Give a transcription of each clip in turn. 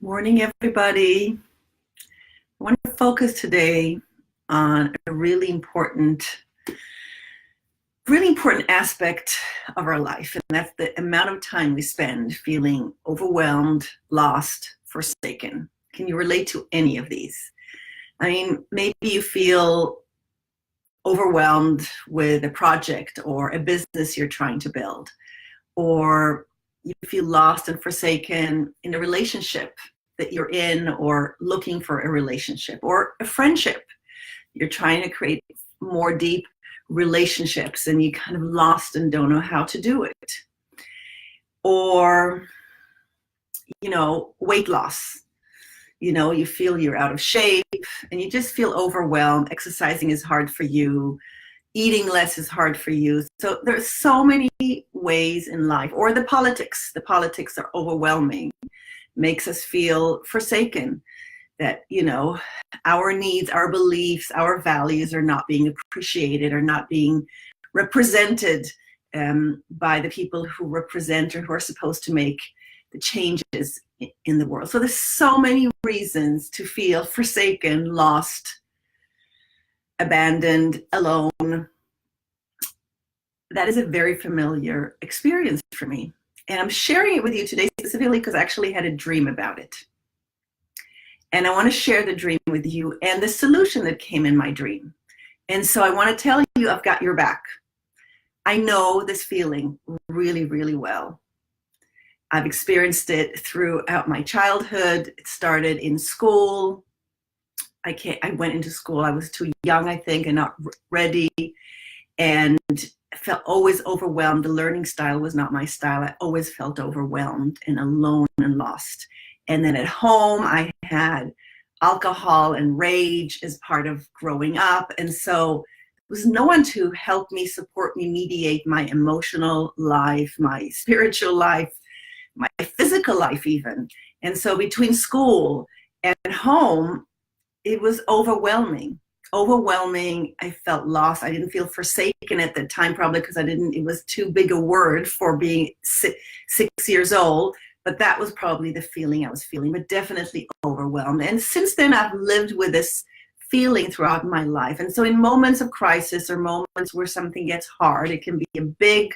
Morning, everybody. I want to focus today on a really important aspect of our life, and that's the amount of time we spend feeling overwhelmed, lost, forsaken. Can you relate to any of these? I mean, maybe you feel overwhelmed with a project or a business you're trying to build, or you feel lost and forsaken in a relationship that you're in or looking for a relationship or a friendship. You're trying to create more deep relationships and you kind of lost and don't know how to do it. Or, weight loss. You feel you're out of shape and you just feel overwhelmed. Exercising is hard for you. Eating less is hard for you. So there's so many ways in life. Or the politics. The politics are overwhelming. Makes us feel forsaken. That, our needs, our beliefs, our values are not being appreciated, or not being represented by the people who represent or who are supposed to make the changes in the world. So there's so many reasons to feel forsaken, lost, abandoned, alone. That is a very familiar experience for me. And I'm sharing it with you today specifically because I actually had a dream about it. And I want to share the dream with you and the solution that came in my dream. And so I want to tell you, I've got your back. I know this feeling really, really well. I've experienced it throughout my childhood. It started in school. I went into school. I was too young, I think, and not ready. And I felt always overwhelmed. The learning style was not my style. I always felt overwhelmed and alone and lost. And then at home, I had alcohol and rage as part of growing up. And so there was no one to help me, support me, mediate my emotional life, my spiritual life, my physical life even. And so between school and home, it was overwhelming. I felt lost. I didn't feel forsaken at the time, probably because it was too big a word for being 6 years old. But that was probably the feeling I was feeling, but definitely overwhelmed. And since then, I've lived with this feeling throughout my life. And so in moments of crisis or moments where something gets hard, it can be a big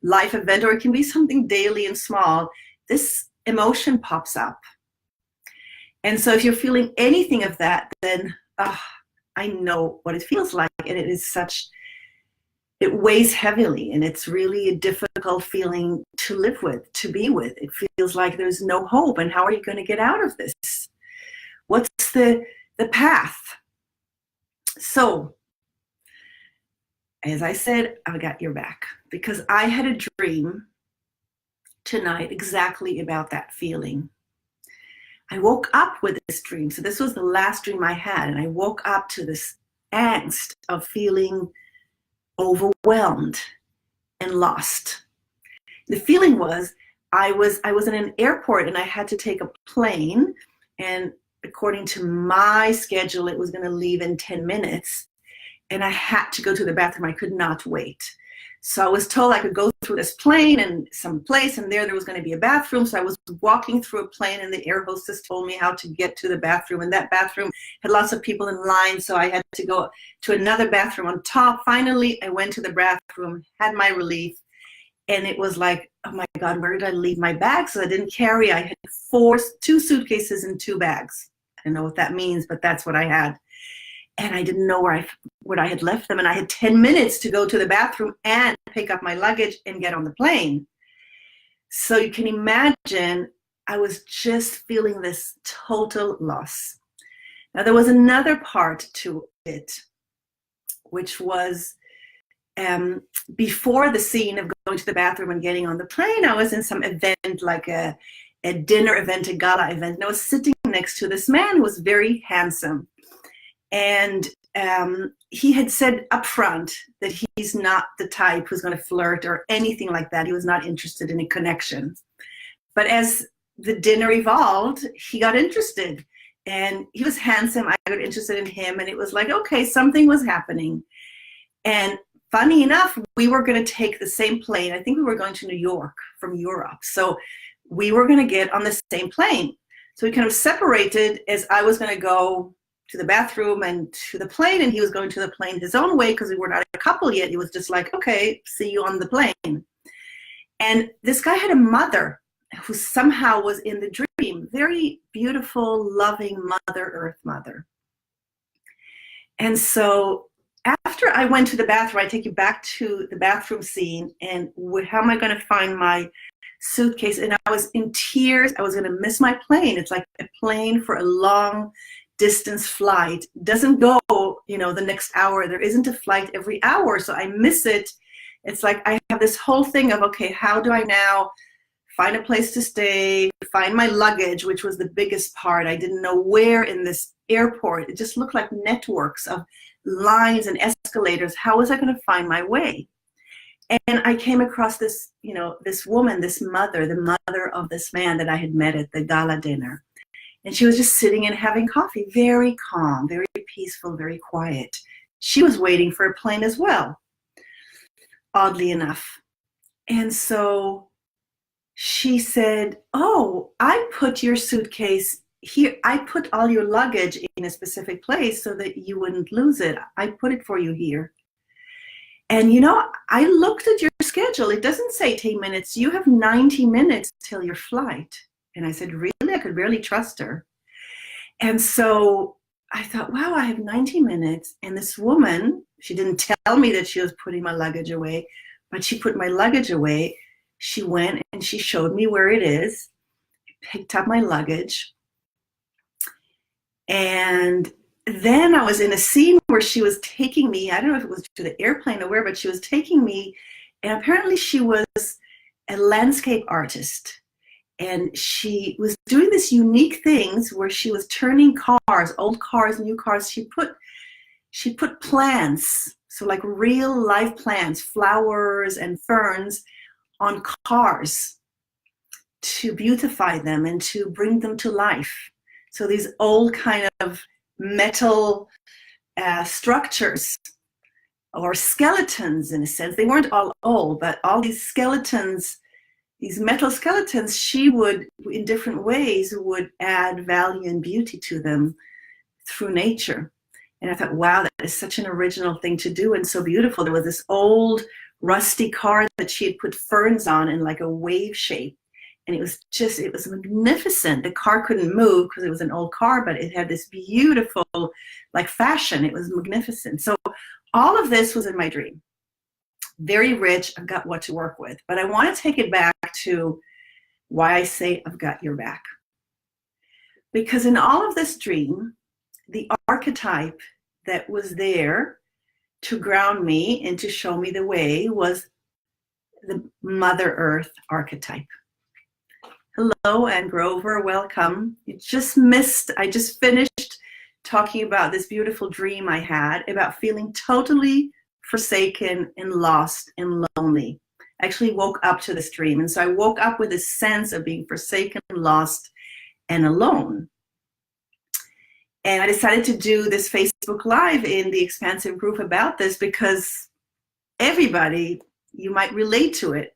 life event or it can be something daily and small, this emotion pops up. And so if you're feeling anything of that, then I know what it feels like. And it weighs heavily, and it's really a difficult feeling to live with, to be with. It feels like there's no hope, and how are you going to get out of this? What's the path? So, as I said, I got your back, because I had a dream tonight exactly about that feeling. I woke up with this dream. So this was the last dream I had, and I woke up to this angst of feeling overwhelmed and lost. The feeling was I was in an airport and I had to take a plane, and according to my schedule it was going to leave in 10 minutes, and I had to go to the bathroom. I could not wait. So I was told I could go through this plane and some place, and there was going to be a bathroom. So I was walking through a plane, and the air hostess told me how to get to the bathroom. And that bathroom had lots of people in line, so I had to go to another bathroom on top. Finally, I went to the bathroom, had my relief, and it was like, oh my God, where did I leave my bags? So I didn't carry. I had two suitcases and 2 bags. I don't know what that means, but that's what I had. And I didn't know where I had left them. And I had 10 minutes to go to the bathroom and pick up my luggage and get on the plane. So you can imagine, I was just feeling this total loss. Now, there was another part to it, which was before the scene of going to the bathroom and getting on the plane, I was in some event, like a dinner event, a gala event. And I was sitting next to this man who was very handsome. And he had said up front that he's not the type who's going to flirt or anything like that. He was not interested in a connection. But as the dinner evolved, he got interested. And he was handsome. I got interested in him. And it was like, okay, something was happening. And funny enough, we were going to take the same plane. I think we were going to New York from Europe. So we were going to get on the same plane. So we kind of separated as I was going to go to the bathroom and to the plane, and he was going to the plane his own way because we were not a couple yet. He was just like, okay, see you on the plane. And this guy had a mother who somehow was in the dream, very beautiful, loving Mother Earth mother. And so after I went to the bathroom, I take you back to the bathroom scene, and how am I going to find my suitcase? And I was in tears. I was going to miss my plane. It's like a plane for a long distance flight doesn't go, the next hour. There isn't a flight every hour, so I miss it. It's like I have this whole thing of, okay, how do I now find a place to stay, find my luggage, which was the biggest part. I didn't know where in this airport. It just looked like networks of lines and escalators. How was I going to find my way? And I came across this, this woman, this mother, the mother of this man that I had met at the gala dinner. And she was just sitting and having coffee, very calm, very peaceful, very quiet. She was waiting for a plane as well, oddly enough. And so she said, oh, I put your suitcase here. I put all your luggage in a specific place so that you wouldn't lose it. I put it for you here. And I looked at your schedule. It doesn't say 10 minutes. You have 90 minutes till your flight. And I said, really? I could barely trust her. And so I thought, wow, I have 90 minutes. And this woman, she didn't tell me that she was putting my luggage away, but she put my luggage away. She went and she showed me where it is, picked up my luggage. And then I was in a scene where she was taking me, I don't know if it was to the airplane or where, but she was taking me. And apparently she was a landscape artist. And she was doing this unique things where she was turning cars, old cars, new cars. She put plants, so like real life plants, flowers and ferns on cars to beautify them and to bring them to life. So these old kind of metal structures or skeletons, in a sense, they weren't all old, but all these skeletons, these metal skeletons, she would, in different ways, would add value and beauty to them through nature. And I thought, wow, that is such an original thing to do and so beautiful. There was this old rusty car that she had put ferns on in like a wave shape. And it was magnificent. The car couldn't move because it was an old car, but it had this beautiful, like, fashion. It was magnificent. So all of this was in my dream. Very rich. I've got what to work with. But I want to take it back to why I say I've got your back. Because in all of this dream, the archetype that was there to ground me and to show me the way was the Mother Earth archetype. Hello, Ann Grover, welcome. I just finished talking about this beautiful dream I had about feeling totally forsaken and lost and lonely. I actually woke up to this dream. And so I woke up with a sense of being forsaken, lost, and alone. And I decided to do this Facebook Live in the Expansive group about this because everybody, you might relate to it.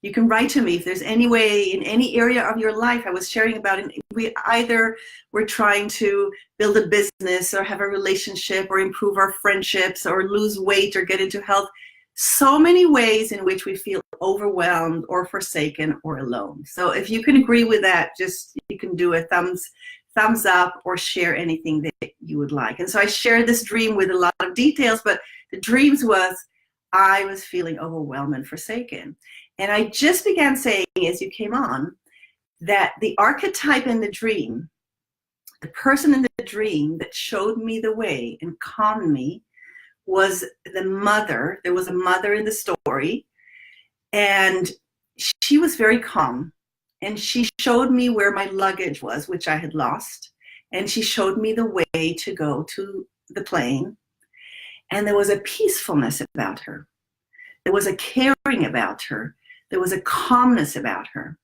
You can write to me if there's any way in any area of your life. I was sharing about it. We're trying to build a business or have a relationship or improve our friendships or lose weight or get into health. So many ways in which we feel overwhelmed or forsaken or alone. So if you can agree with that, just you can do a thumbs up or share anything that you would like. And so I shared this dream with a lot of details, but the dreams was I was feeling overwhelmed and forsaken. And I just began saying, as you came on, that the archetype in the dream, the person in the dream that showed me the way and calmed me was the mother. There was a mother in the story, and she was very calm. And she showed me where my luggage was, which I had lost. And she showed me the way to go to the plane. And there was a peacefulness about her. There was a caring about her. There was a calmness about her.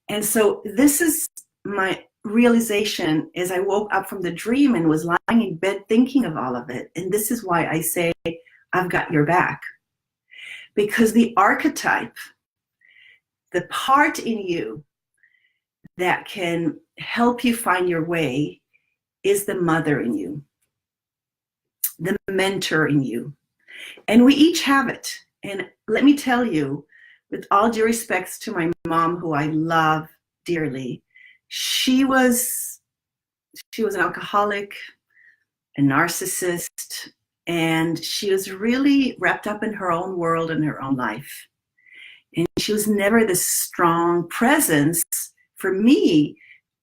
And so this is my realization as I woke up from the dream and was lying in bed thinking of all of it. And this is why I say, I've got your back. Because the archetype, the part in you that can help you find your way is the mother in you, the mentor in you. And we each have it. And let me tell you, with all due respects to my mom, who I love dearly, she was an alcoholic, a narcissist, and she was really wrapped up in her own world and her own life. And she was never this strong presence. For me,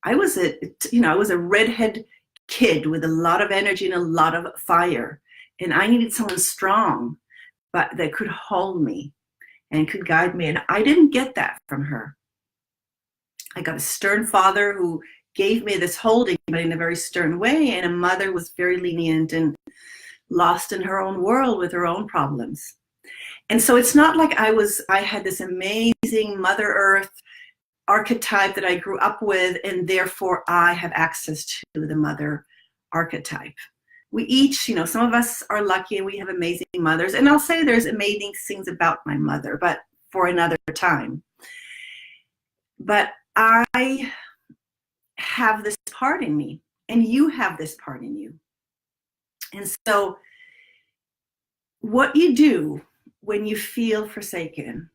I was a redhead kid with a lot of energy and a lot of fire. And I needed someone strong, but that could hold me and could guide me. And I didn't get that from her. I got a stern father who gave me this holding, but in a very stern way. And a mother who was very lenient and lost in her own world with her own problems. And so it's not like I had this amazing Mother Earth archetype that I grew up with, and therefore I have access to the mother archetype. We each, some of us are lucky and we have amazing mothers. And I'll say there's amazing things about my mother, but for another time. But I have this part in me, and you have this part in you. And so what you do when you feel forsaken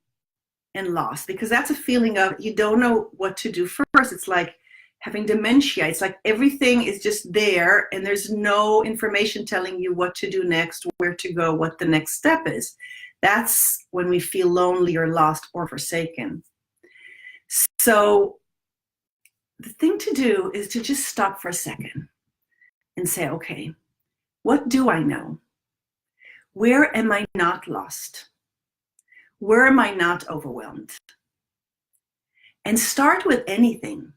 and lost, because that's a feeling of you don't know what to do first. It's like having dementia. It's like everything is just there and there's no information telling you what to do next, where to go, what the next step is. That's when we feel lonely or lost or forsaken. So the thing to do is to just stop for a second and say, okay, what do I know? Where am I not lost? Where am I not overwhelmed? And start with anything.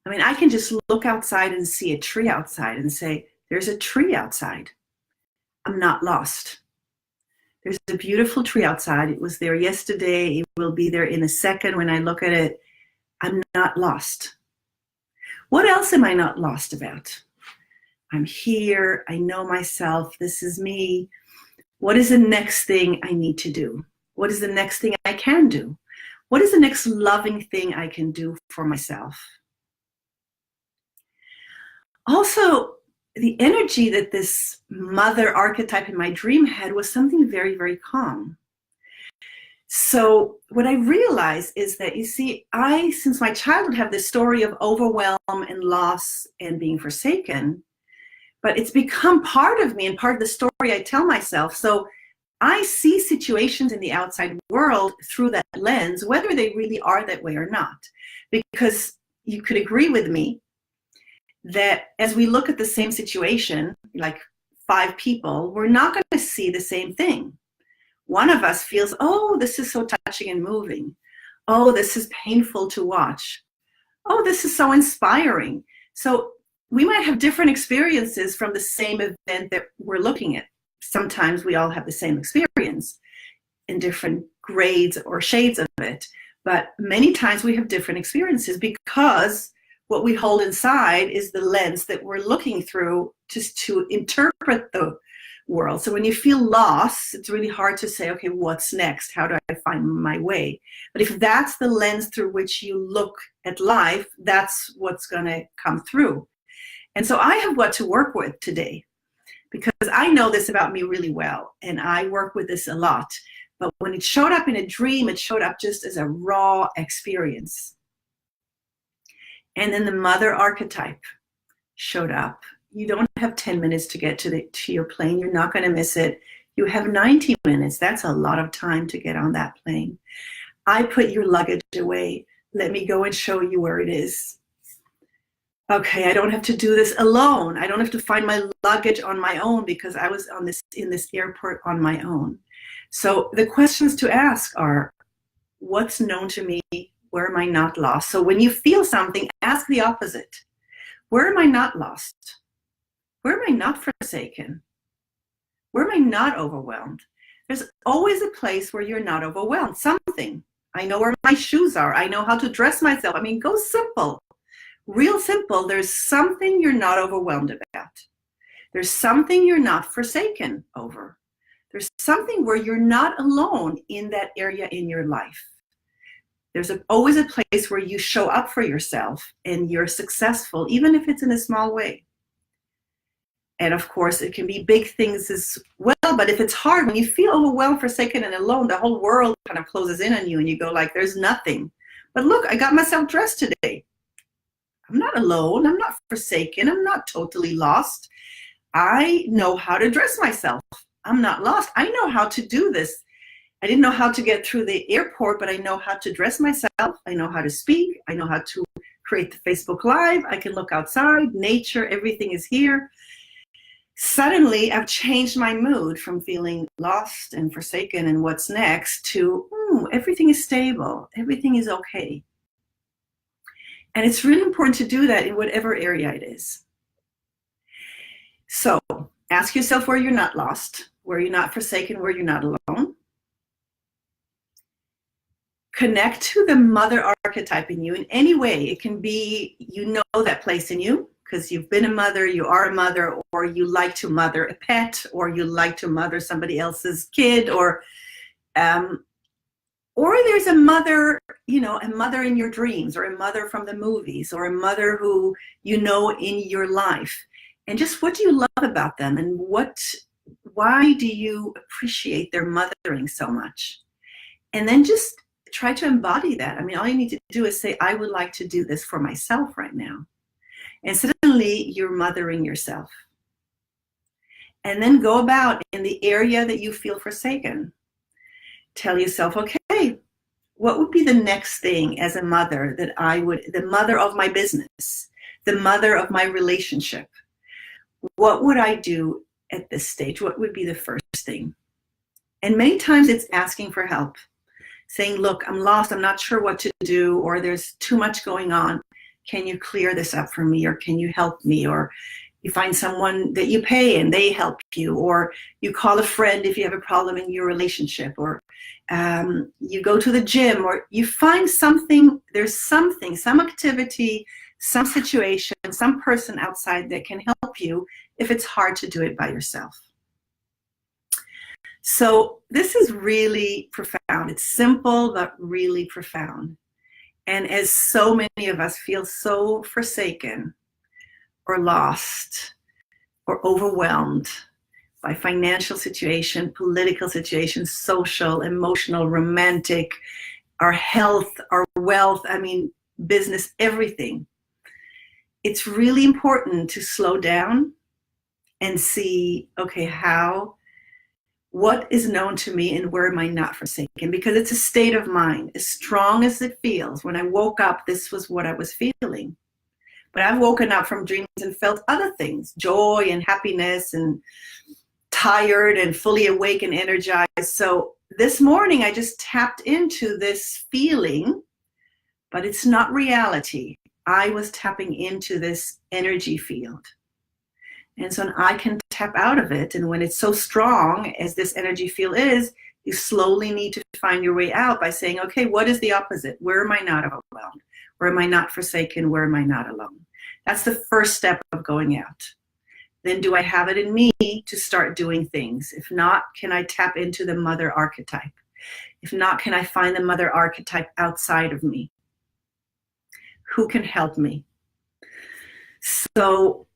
I mean, I can just look outside and see a tree outside and say, there's a tree outside. I'm not lost. There's a beautiful tree outside. It was there yesterday. It will be there in a second when I look at it. I'm not lost. What else am I not lost about? I'm here. I know myself. This is me. What is the next thing I need to do? What is the next thing I can do? What is the next loving thing I can do for myself? Also, the energy that this mother archetype in my dream had was something very, very calm. So what I realized is that, you see, I, since my childhood, have this story of overwhelm and loss and being forsaken, but it's become part of me and part of the story I tell myself. So I see situations in the outside world through that lens, whether they really are that way or not. Because you could agree with me that as we look at the same situation, like 5 people, we're not going to see the same thing. One of us feels, oh, this is so touching and moving. Oh, this is painful to watch. Oh, this is so inspiring. So we might have different experiences from the same event that we're looking at. Sometimes we all have the same experience in different grades or shades of it. But many times we have different experiences because what we hold inside is the lens that we're looking through just to interpret the world. So when you feel lost, it's really hard to say, okay, what's next? How do I find my way? But if that's the lens through which you look at life, that's what's going to come through. And so I have what to work with today, because I know this about me really well, and I work with this a lot. But when it showed up in a dream, it showed up just as a raw experience. And then the mother archetype showed up. You don't have 10 minutes to get to your plane. You're not going to miss it. You have 90 minutes. That's a lot of time to get on that plane. I put your luggage away. Let me go and show you where it is. Okay, I don't have to do this alone. I don't have to find my luggage on my own because I was in this airport on my own. So the questions to ask are, what's known to me? Where am I not lost? So when you feel something, ask the opposite. Where am I not lost? Where am I not forsaken? Where am I not overwhelmed? There's always a place where you're not overwhelmed. Something. I know where my shoes are. I know how to dress myself. I mean, go simple. Real simple. There's something you're not overwhelmed about. There's something you're not forsaken over. There's something where you're not alone in that area in your life. There's always a place where you show up for yourself and you're successful, even if it's in a small way. And of course, it can be big things as well. But if it's hard, when you feel overwhelmed, forsaken, and alone, the whole world kind of closes in on you and you go like, there's nothing. But look, I got myself dressed today. I'm not alone. I'm not forsaken. I'm not totally lost. I know how to dress myself. I'm not lost. I know how to do this. I didn't know how to get through the airport, but I know how to dress myself. I know how to speak. I know how to create the Facebook Live. I can look outside, nature, everything is here. Suddenly, I've changed my mood from feeling lost and forsaken and what's next to, everything is stable. Everything is okay. And it's really important to do that in whatever area it is. So ask yourself where you're not lost, where you're not forsaken, where you're not alone. Connect to the mother archetype in you in any way. It can be, that place in you because you've been a mother, you are a mother, or you like to mother a pet, or you like to mother somebody else's kid, or there's a mother, a mother in your dreams, or a mother from the movies, or a mother who in your life. And just what do you love about them, and why do you appreciate their mothering so much? And then just try to embody that. I mean, all you need to do is say, I would like to do this for myself right now. And suddenly you're mothering yourself. And then go about in the area that you feel forsaken. Tell yourself, okay, what would be the next thing as a mother that the mother of my business, the mother of my relationship? What would I do at this stage? What would be the first thing? And many times it's asking for help. Saying, look, I'm lost, I'm not sure what to do, or there's too much going on. Can you clear this up for me, or can you help me? Or you find someone that you pay and they help you, or you call a friend if you have a problem in your relationship, or you go to the gym, or you find something, some activity, some situation, some person outside that can help you if it's hard to do it by yourself. So this is really profound. It's simple, but really profound. And as so many of us feel so forsaken or lost or overwhelmed by financial situation, political situation, social, emotional, romantic, our health, our wealth, business, everything. It's really important to slow down and see, okay, what is known to me and where am I not forsaken? Because it's a state of mind, as strong as it feels. When I woke up, this was what I was feeling. But I've woken up from dreams and felt other things, joy and happiness and tired and fully awake and energized. So this morning, I just tapped into this feeling, but it's not reality. I was tapping into this energy field. And so I can tap out of it. And when it's so strong as this energy field is, you slowly need to find your way out by saying, okay, what is the opposite? Where am I not overwhelmed? Where am I not forsaken? Where am I not alone? That's the first step of going out. Then do I have it in me to start doing things? If not, can I tap into the mother archetype? If not, can I find the mother archetype outside of me? Who can help me? So,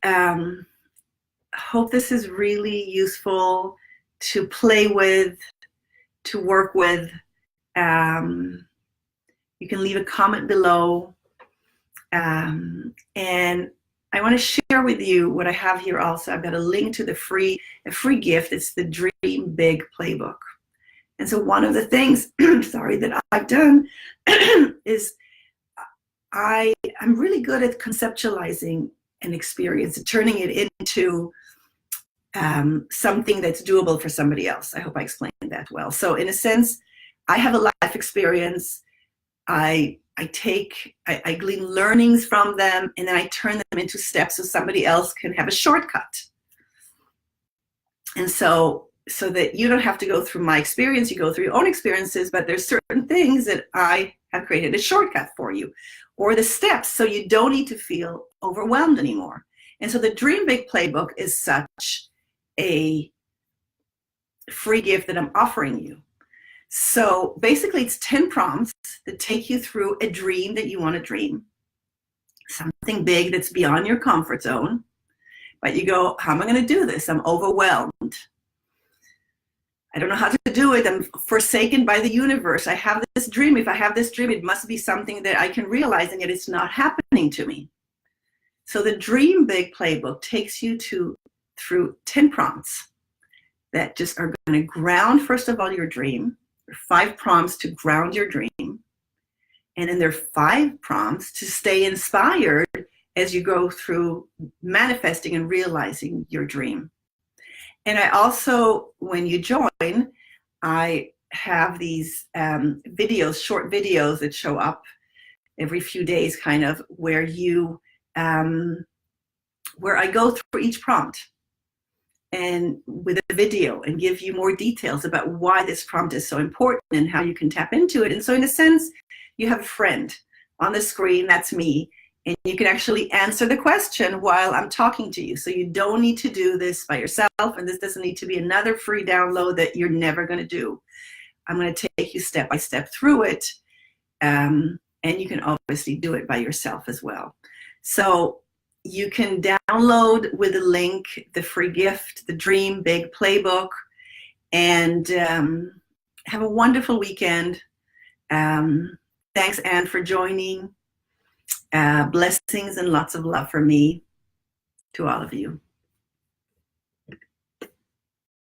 hope this is really useful to play with, to work with. You can leave a comment below. And I want to share with you what I have here also. I've got a link to a free gift. It's the Dream Big Playbook. And so one of the things, that I've done is I'm really good at conceptualizing an experience, turning it into something that's doable for somebody else. I hope I explained that well. So in a sense, I have a life experience. I glean learnings from them, and then I turn them into steps so somebody else can have a shortcut. And so that you don't have to go through my experience, you go through your own experiences, but there's certain things that I have created a shortcut for you, or the steps so you don't need to feel overwhelmed anymore. And so the Dream Big Playbook is such a free gift that I'm offering you. So basically, it's 10 prompts that take you through a dream that you want to dream, something big that's beyond your comfort zone. But you go, how am I going to do this? I'm overwhelmed. I don't know how to do it. I'm forsaken by the universe. I have this dream. If I have this dream, it must be something that I can realize, and yet it's not happening to me. So the Dream Big Playbook takes you through 10 prompts that just are going to ground, first of all, your dream. There are 5 prompts to ground your dream. And then there are 5 prompts to stay inspired as you go through manifesting and realizing your dream. And I also, when you join, I have these videos, short videos that show up every few days, kind of, where I go through each prompt and with a video and give you more details about why this prompt is so important and how you can tap into it. And so in a sense, you have a friend on the screen, that's me, and you can actually answer the question while I'm talking to you. So you don't need to do this by yourself, and this doesn't need to be another free download that you're never going to do. I'm going to take you step by step through it, and you can obviously do it by yourself as well. So you can download with a link the free gift, the Dream Big Playbook, and have a wonderful weekend. Thanks, Anne, for joining. Blessings and lots of love from me to all of you.